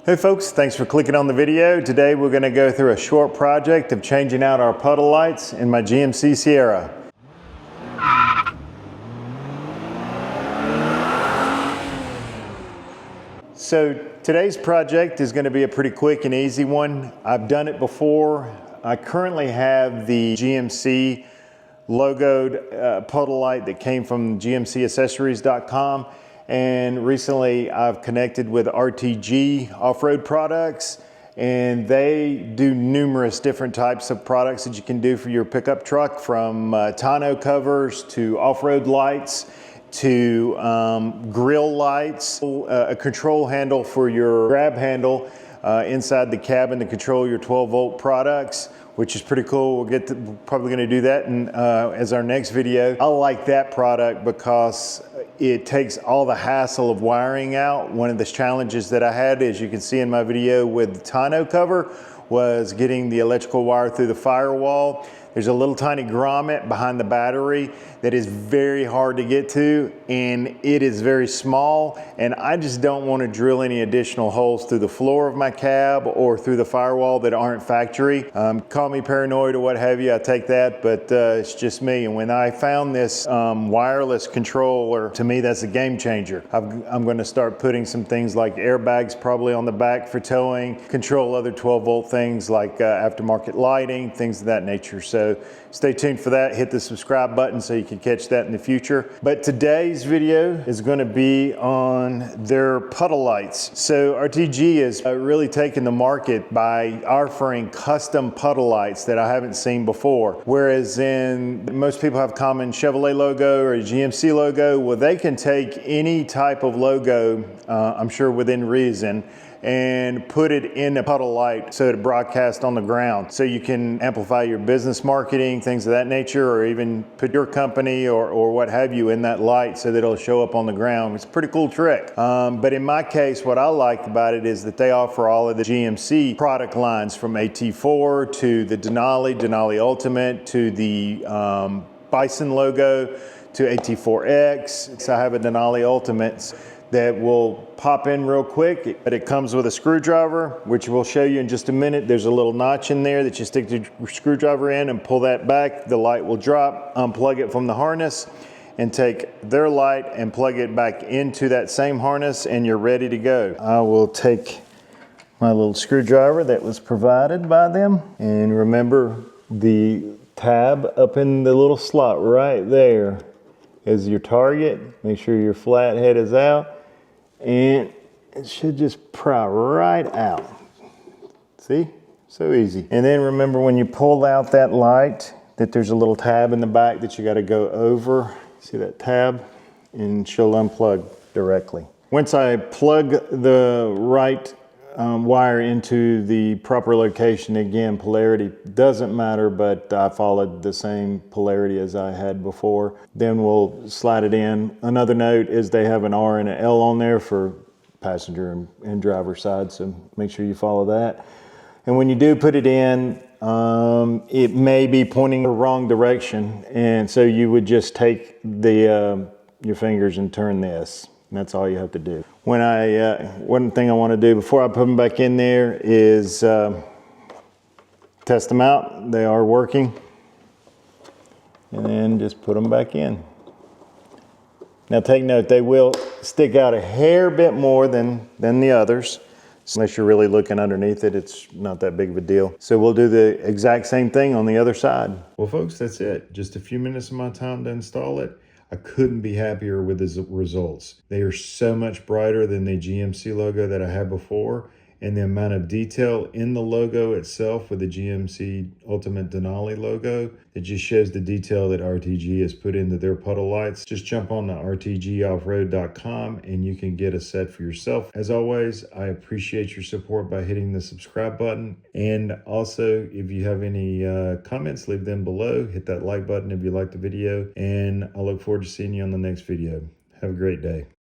Hey folks, thanks for clicking on the video. Today we're going to go through a short project of changing out our puddle lights in my GMC Sierra. So today's project is going to be a pretty quick and easy one. I've done it before. I currently have the GMC logoed puddle light that came from GMCaccessories.com. And recently I've connected with RTG off-road products, and they do numerous different types of products that you can do for your pickup truck, from tonneau covers to off-road lights to grill lights, a control handle for your grab handle inside the cabin to control your 12-volt products, which is pretty cool. We're probably going to do that as our next video. I like that product because it takes all the hassle of wiring out. One of the challenges that I had, as you can see in my video with the tonneau cover, was getting the electrical wire through the firewall. There's a little tiny grommet behind the battery that is very hard to get to, and it is very small, and I just don't want to drill any additional holes through the floor of my cab or through the firewall that aren't factory. Call me paranoid or what have you, I take that, but it's just me. And when I found this wireless controller, to me that's a game changer. I'm going to start putting some things like airbags probably on the back for towing, control other 12-volt things like aftermarket lighting, things of that nature. So stay tuned for that. Hit the subscribe button so you can catch that in the future. But today's video is going to be on their puddle lights. So RTG is really taking the market by offering custom puddle lights that I haven't seen before. Whereas most people have common Chevrolet logo or a GMC logo. Well, they can take any type of logo, I'm sure within reason, and put it in a puddle light so it broadcasts on the ground. So you can amplify your business marketing, things of that nature, or even put your company or what have you in that light so that it'll show up on the ground. It's a pretty cool trick. But in my case, what I liked about it is that they offer all of the GMC product lines, from AT4 to the Denali Ultimate, to the Bison logo, to AT4X. So I have a Denali Ultimate that will pop in real quick, but it comes with a screwdriver, which we'll show you in just a minute. There's a little notch in there that you stick the screwdriver in and pull that back. The light will drop, unplug it from the harness, and take their light and plug it back into that same harness, and you're ready to go. I will take my little screwdriver that was provided by them, and remember the tab up in the little slot right there is your target. Make sure your flat head is out, and it should just pry right out. See? So easy. And then remember, when you pull out that light, that there's a little tab in the back that you got to go over. See that tab? And she'll unplug directly. Once I plug the right wire into the proper location, again, polarity doesn't matter, but I followed the same polarity as I had before. Then we'll slide it in. Another note is they have an R and an L on there for passenger and driver side, so make sure you follow that. And when you do put it in, it may be pointing the wrong direction, and so you would just take your fingers and turn this. And that's all you have to do. One thing I want to do before I put them back in there is test them out. They are working. And then just put them back in. Now take note, they will stick out a hair bit more than the others. Unless you're really looking underneath it, it's not that big of a deal. So we'll do the exact same thing on the other side. Well folks, that's it. Just a few minutes of my time to install it. I couldn't be happier with the results. They are so much brighter than the GMC logo that I had before, and the amount of detail in the logo itself with the GMC Ultimate Denali logo, it just shows the detail that RTG has put into their puddle lights. Just jump on the RTGoffroad.com and you can get a set for yourself. As always, I appreciate your support by hitting the subscribe button. And also, if you have any comments, leave them below. Hit that like button if you liked the video. And I look forward to seeing you on the next video. Have a great day.